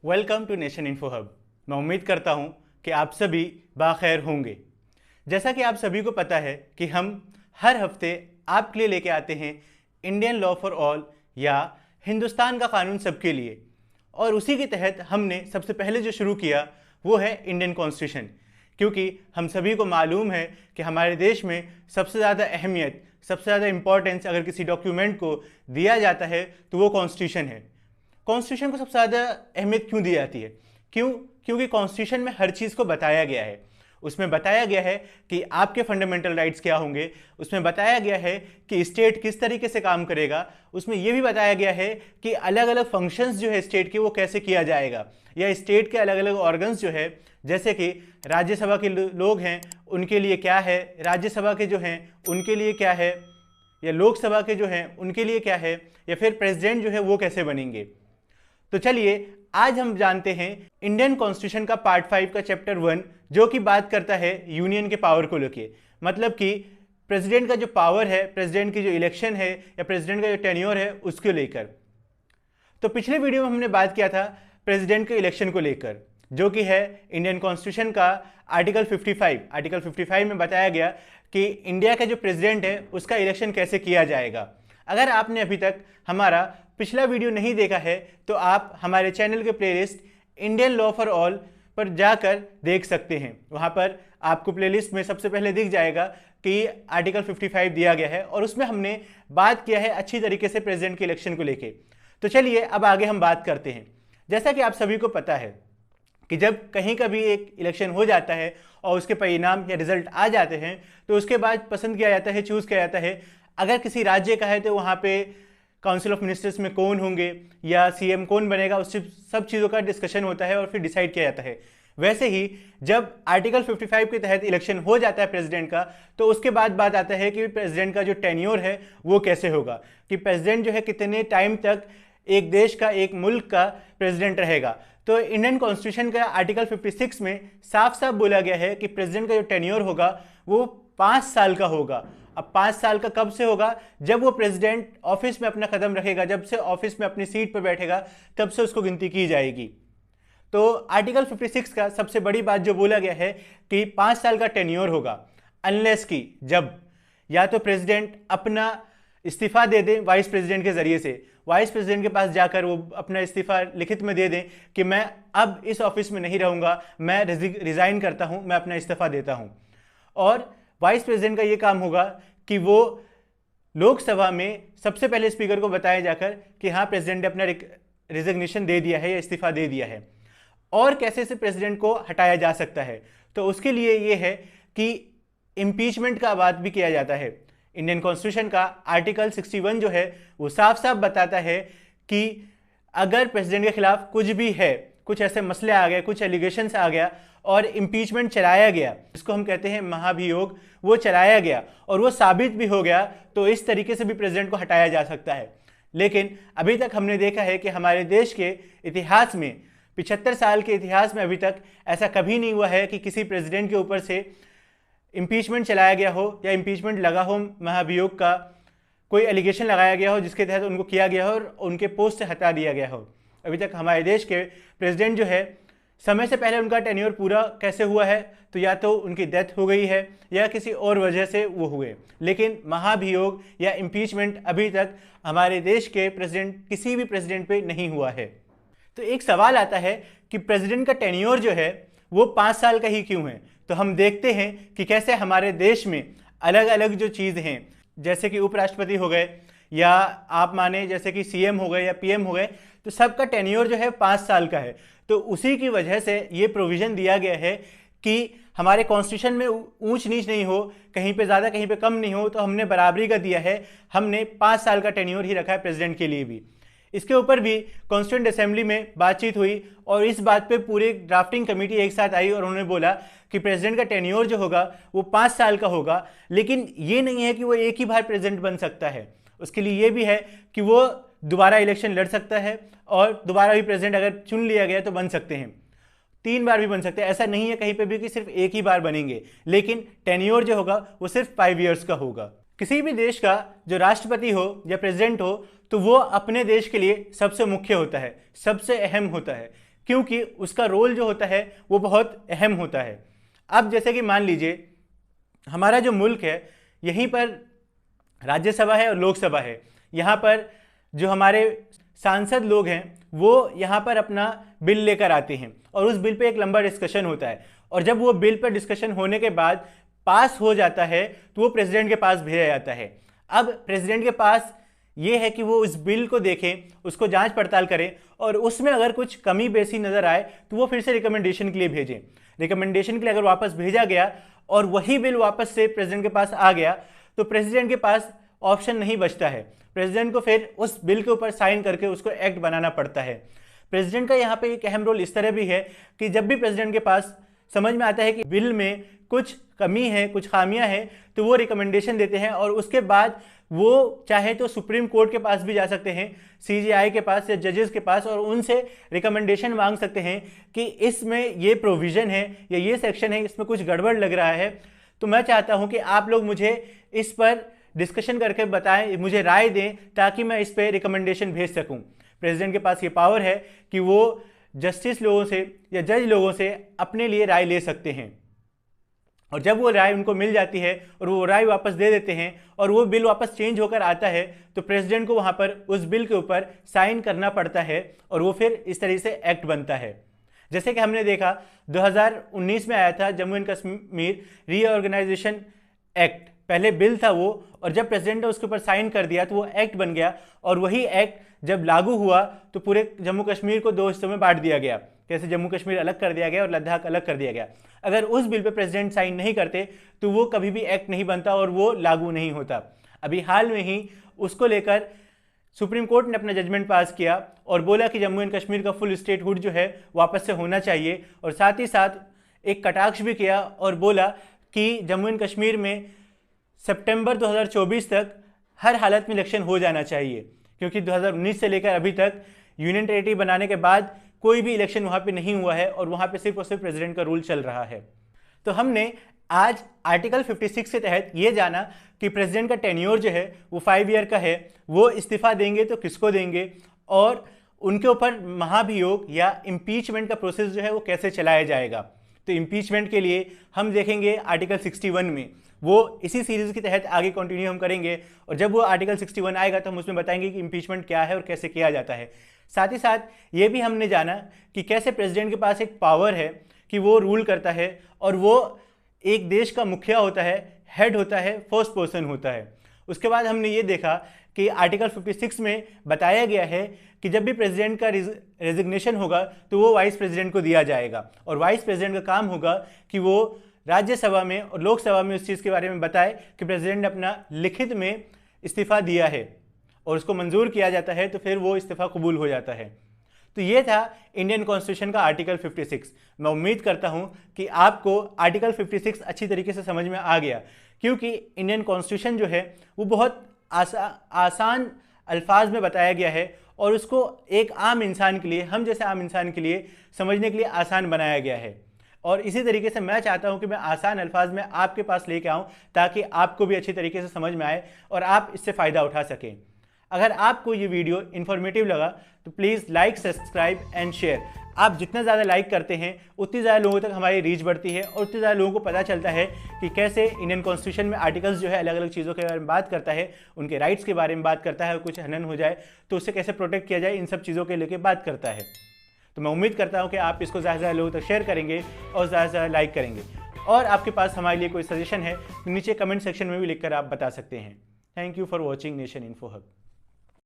Welcome to Nation Info Hub. मैं उम्मीद करता हूं कि आप सभी बाखैर होंगे। जैसा कि आप सभी को पता है कि हम हर हफ्ते आपके लिए लेके आते हैं इंडियन लॉ फॉर ऑल या हिंदुस्तान का कानून सबके लिए, और उसी के तहत हमने सबसे पहले जो शुरू किया वो है इंडियन कॉन्स्टिट्यूशन। क्योंकि हम सभी को मालूम है कि हमारे देश में सबसे ज़्यादा अहमियत, सबसे ज़्यादा इम्पोर्टेंस अगर किसी डॉक्यूमेंट को दिया जाता है तो वो कॉन्स्टिट्यूशन है। कॉन्स्टिट्यूशन को सबसे ज़्यादा अहमियत क्यों दी जाती है? क्योंकि कॉन्स्टिट्यूशन में हर चीज़ को बताया गया है। उसमें बताया गया है कि आपके फंडामेंटल राइट्स क्या होंगे, उसमें बताया गया है कि स्टेट किस तरीके से काम करेगा, उसमें यह भी बताया गया है कि अलग अलग फंक्शंस जो है स्टेट के वो कैसे किया जाएगा, या स्टेट के अलग अलग ऑर्गन्स जो है, जैसे कि राज्यसभा के लोग हैं उनके लिए क्या है, राज्यसभा के जो हैं उनके लिए क्या है, या लोकसभा के जो हैं उनके लिए क्या है, या फिर प्रेसिडेंट जो है वो कैसे बनेंगे। तो चलिए आज हम जानते हैं इंडियन कॉन्स्टिट्यूशन का पार्ट 5 का चैप्टर 1, जो कि बात करता है यूनियन के पावर को लेके। मतलब कि प्रेसिडेंट का जो पावर है, प्रेसिडेंट की जो इलेक्शन है या प्रेसिडेंट का जो टेन्योर है उसको लेकर। तो पिछले वीडियो में हमने बात किया था प्रेसिडेंट के इलेक्शन को लेकर, जो कि है इंडियन कॉन्स्टिट्यूशन का आर्टिकल 55। आर्टिकल 55 में बताया गया कि इंडिया का जो प्रेसिडेंट है उसका इलेक्शन कैसे किया जाएगा। अगर आपने अभी तक हमारा पिछला वीडियो नहीं देखा है तो आप हमारे चैनल के playlist Indian law for all पर जाकर देख सकते हैं। वहाँ पर आपको प्लेलिस्ट में सबसे पहले दिख जाएगा कि आर्टिकल 55 दिया गया है, और उसमें हमने बात किया है अच्छी तरीके से प्रेसिडेंट के इलेक्शन को लेके। तो चलिए अब आगे हम बात करते हैं। जैसा कि आप सभी को पता है कि जब कहीं का भी एक इलेक्शन हो जाता है और उसके परिणाम या रिजल्ट आ जाते हैं तो उसके बाद पसंद किया जाता है, चूज़ किया जाता है। अगर किसी राज्य का है तो वहाँ पे काउंसिल ऑफ मिनिस्टर्स में कौन होंगे या सीएम कौन बनेगा, उस सब चीज़ों का डिस्कशन होता है और फिर डिसाइड किया जाता है। वैसे ही जब आर्टिकल 55 के तहत इलेक्शन हो जाता है प्रेसिडेंट का, तो उसके बाद बात आता है कि प्रेसिडेंट का जो टेन्योर है वो कैसे होगा, कि प्रेसिडेंट जो है कितने टाइम तक एक देश का, एक मुल्क का प्रेसिडेंट रहेगा। तो इंडियन कॉन्स्टिट्यूशन का आर्टिकल 56 में साफ साफ बोला गया है कि प्रेसिडेंट का जो टेन्योर होगा वो 5 साल का होगा। अब 5 साल का कब से होगा? जब वो प्रेसिडेंट ऑफिस में अपना कदम रखेगा, जब से ऑफिस में अपनी सीट पर बैठेगा, तब से उसको गिनती की जाएगी। तो आर्टिकल 56 का सबसे बड़ी बात जो बोला गया है कि 5 साल का टेन्योर होगा, अनलेस कि जब या तो प्रेसिडेंट अपना इस्तीफा दे दें वाइस प्रेसिडेंट के जरिए से, वाइस प्रेसिडेंट के पास जाकर वो अपना इस्तीफा लिखित में दे दें कि मैं अब इस ऑफिस में नहीं रहूँगा, मैं रिज़ाइन करता हूँ, मैं अपना इस्तीफा देता हूँ। और वाइस प्रेसिडेंट का ये काम होगा कि वो लोकसभा में सबसे पहले स्पीकर को बताया जाकर कि हाँ प्रेसिडेंट ने अपना रिजिग्नेशन दे दिया है या इस्तीफा दे दिया है। और कैसे से प्रेसिडेंट को हटाया जा सकता है, तो उसके लिए ये है कि इम्पीचमेंट का बात भी किया जाता है। इंडियन कॉन्स्टिट्यूशन का आर्टिकल 61 जो है वो साफ साफ बताता है कि अगर प्रेसिडेंट के खिलाफ कुछ भी है, कुछ ऐसे मसले आ गए, कुछ एलिगेशंस आ गया और इम्पीचमेंट चलाया गया, जिसको हम कहते हैं महाभियोग, वो चलाया गया और वो साबित भी हो गया, तो इस तरीके से भी प्रेसिडेंट को हटाया जा सकता है। लेकिन अभी तक हमने देखा है कि हमारे देश के इतिहास में, 75 साल के इतिहास में अभी तक ऐसा कभी नहीं हुआ है कि किसी प्रेसिडेंट के ऊपर से इम्पीचमेंट चलाया गया हो या इम्पीचमेंट लगा हो, महाभियोग का कोई एलिगेशन लगाया गया हो जिसके तहत उनको किया गया हो और उनके पोस्ट से हटा दिया गया हो। अभी तक हमारे देश के प्रेसिडेंट जो है समय से पहले उनका टेन्योर पूरा कैसे हुआ है, तो या तो उनकी डेथ हो गई है या किसी और वजह से वो हुए, लेकिन महाभियोग या इम्पीचमेंट अभी तक हमारे देश के किसी भी प्रेसिडेंट पे नहीं हुआ है। तो एक सवाल आता है कि प्रेसिडेंट का टेन्योर जो है वो 5 साल का ही क्यों है? तो हम देखते हैं कि कैसे हमारे देश में अलग अलग जो चीज़ हैं, जैसे कि उपराष्ट्रपति हो गए या आप माने जैसे कि सीएम हो गए या पीएम हो गए, तो सबका टेन्योर जो है 5 साल का है। तो उसी की वजह से ये प्रोविज़न दिया गया है कि हमारे कॉन्स्टिट्यूशन में ऊंच नीच नहीं हो, कहीं पे ज़्यादा कहीं पे कम नहीं हो, तो हमने बराबरी का दिया है। हमने 5 साल का टेन्योर ही रखा है प्रेसिडेंट के लिए भी। इसके ऊपर भी कॉन्स्टिट्यूंट असेंबली में बातचीत हुई और इस बात पे पूरे ड्राफ्टिंग कमेटी एक साथ आई और उन्होंने बोला कि प्रेसिडेंट का टेन्योर जो होगा वो 5 साल का होगा, लेकिन ये नहीं है कि वो एक ही बार प्रेसिडेंट बन सकता है। उसके लिए ये भी है कि वो दोबारा इलेक्शन लड़ सकता है और दोबारा भी प्रेसिडेंट अगर चुन लिया गया तो बन सकते हैं, 3 बार भी बन सकते हैं। ऐसा नहीं है कहीं पे भी कि सिर्फ एक ही बार बनेंगे, लेकिन टेन्योर जो होगा वो सिर्फ 5 ईयर्स का होगा। किसी भी देश का जो राष्ट्रपति हो या प्रेसिडेंट हो तो वो अपने देश के लिए सबसे मुख्य होता है, सबसे अहम होता है, क्योंकि उसका रोल जो होता है वो बहुत अहम होता है। अब जैसे कि मान लीजिए हमारा जो मुल्क है, यहीं पर राज्यसभा है और लोकसभा है। यहाँ पर जो हमारे सांसद लोग हैं वो यहाँ पर अपना बिल लेकर आते हैं और उस बिल पे एक लंबा डिस्कशन होता है, और जब वो बिल पर डिस्कशन होने के बाद पास हो जाता है तो वो प्रेसिडेंट के पास भेजा जाता है। अब प्रेसिडेंट के पास ये है कि वो उस बिल को देखें, उसको जांच पड़ताल करें, और उसमें अगर कुछ कमी बेसी नज़र आए तो वो फिर से रिकमेंडेशन के लिए भेजें। रिकमेंडेशन के लिए अगर वापस भेजा गया और वही बिल वापस से प्रेसिडेंट के पास आ गया तो प्रेसिडेंट के पास ऑप्शन नहीं बचता है, प्रेसिडेंट को फिर उस बिल के ऊपर साइन करके उसको एक्ट बनाना पड़ता है। प्रेसिडेंट का यहाँ पे एक अहम रोल इस तरह भी है कि जब भी प्रेसिडेंट के पास समझ में आता है कि बिल में कुछ कमी है, कुछ खामियां हैं, तो वो रिकमेंडेशन देते हैं और उसके बाद वो चाहे तो सुप्रीम कोर्ट के पास भी जा सकते हैं, सीजीआई के पास या जजेस के पास, और उनसे रिकमेंडेशन मांग सकते हैं कि इसमें ये प्रोविज़न है या ये सेक्शन है, इसमें कुछ गड़बड़ लग रहा है। तो मैं चाहता हूँ कि आप लोग मुझे इस पर डिस्कशन करके बताएं, मुझे राय दें, ताकि मैं इस पर रिकमेंडेशन भेज सकूँ। प्रेसिडेंट के पास ये पावर है कि वो जस्टिस लोगों से या जज लोगों से अपने लिए राय ले सकते हैं, और जब वो राय उनको मिल जाती है और वो राय वापस दे देते हैं और वो बिल वापस चेंज होकर आता है तो प्रेसिडेंट को वहाँ पर उस बिल के ऊपर साइन करना पड़ता है और वो फिर इस तरीके से एक्ट बनता है। जैसे कि हमने देखा 2019 में आया था Jammu and Kashmir Reorganisation Act, पहले बिल था वो, और जब प्रेसिडेंट ने उसके ऊपर साइन कर दिया तो वो एक्ट बन गया, और वही एक्ट जब लागू हुआ तो पूरे जम्मू कश्मीर को 2 हिस्सों में बांट दिया गया। कैसे जम्मू कश्मीर अलग कर दिया गया और लद्दाख अलग कर दिया गया। अगर उस बिल पे प्रेसिडेंट साइन नहीं करते तो वो कभी भी एक्ट नहीं बनता और वो लागू नहीं होता। अभी हाल में ही उसको लेकर सुप्रीम कोर्ट ने अपना जजमेंट पास किया और बोला कि जम्मू एंड कश्मीर का फुल स्टेटहुड जो है वापस से होना चाहिए, और साथ ही साथ एक कटाक्ष भी किया और बोला कि जम्मू एंड कश्मीर में सितंबर 2024 तक हर हालत में इलेक्शन हो जाना चाहिए, क्योंकि 2019 से लेकर अभी तक यूनियन टेरिटरी बनाने के बाद कोई भी इलेक्शन वहाँ पे नहीं हुआ है और वहाँ पे सिर्फ और सिर्फ प्रेसिडेंट का रूल चल रहा है। तो हमने आज आर्टिकल 56 के तहत ये जाना कि प्रेसिडेंट का टेन्योर जो है वो 5 ईयर का है, वो इस्तीफा देंगे तो किसको देंगे, और उनके ऊपर महाभियोग या इम्पीचमेंट का प्रोसेस जो है वो कैसे चलाया जाएगा। तो इम्पीचमेंट के लिए हम देखेंगे आर्टिकल 61 में, वो इसी सीरीज के तहत आगे कंटिन्यू हम करेंगे, और जब वो आर्टिकल 61 आएगा तो हम उसमें बताएंगे कि इम्पीचमेंट क्या है और कैसे किया जाता है। साथ ही साथ ये भी हमने जाना कि कैसे प्रेसिडेंट के पास एक पावर है कि वो रूल करता है और वो एक देश का मुखिया होता है, हेड होता है, फर्स्ट पर्सन होता है। उसके बाद हमने ये देखा कि आर्टिकल 56 में बताया गया है कि जब भी प्रेसिडेंट का रेजिग्नेशन होगा तो वो वाइस प्रेसिडेंट को दिया जाएगा, और वाइस प्रेसिडेंट का काम होगा कि वो राज्यसभा में और लोकसभा में उस चीज़ के बारे में बताए कि प्रेसिडेंट ने अपना लिखित में इस्तीफा दिया है और उसको मंजूर किया जाता है तो फिर वो इस्तीफा कबूल हो जाता है। तो ये था इंडियन कॉन्स्टिट्यूशन का आर्टिकल 56। मैं उम्मीद करता हूँ कि आपको आर्टिकल 56 अच्छी तरीके से समझ में आ गया, क्योंकि इंडियन कॉन्स्टिट्यूशन जो है वो बहुत आसान अल्फाज में बताया गया है और उसको एक आम इंसान के लिए, हम जैसे आम इंसान के लिए समझने के लिए आसान बनाया गया है। और इसी तरीके से मैं चाहता हूं कि मैं आसान अल्फाज में आपके पास लेके आऊं ताकि आपको भी अच्छी तरीके से समझ में आए और आप इससे फ़ायदा उठा सकें। अगर आपको ये वीडियो इन्फॉर्मेटिव लगा तो please like, subscribe and share. आप जितना ज़्यादा लाइक करते हैं उतनी ज़्यादा लोगों तक हमारी रीच बढ़ती है और उतने ज़्यादा लोगों को पता चलता है कि कैसे इंडियन कॉन्स्टिट्यूशन में आर्टिकल्स जो है अलग अलग चीज़ों के बारे में बात करता है, उनके राइट्स के बारे में बात करता है, और कुछ हनन हो जाए तो उससे कैसे प्रोटेक्ट किया जाए, इन सब चीज़ों के लेके बात करता है। तो मैं उम्मीद करता हूँ कि आप इसको ज़्यादा से ज़्यादा लोगों तक शेयर करेंगे और ज़्यादा से ज़्यादा लाइक करेंगे। और आपके पास हमारे लिए कोई सजेशन है तो नीचे कमेंट सेक्शन में भी लिखकर आप बता सकते हैं। Thank you for watching nation Info hub.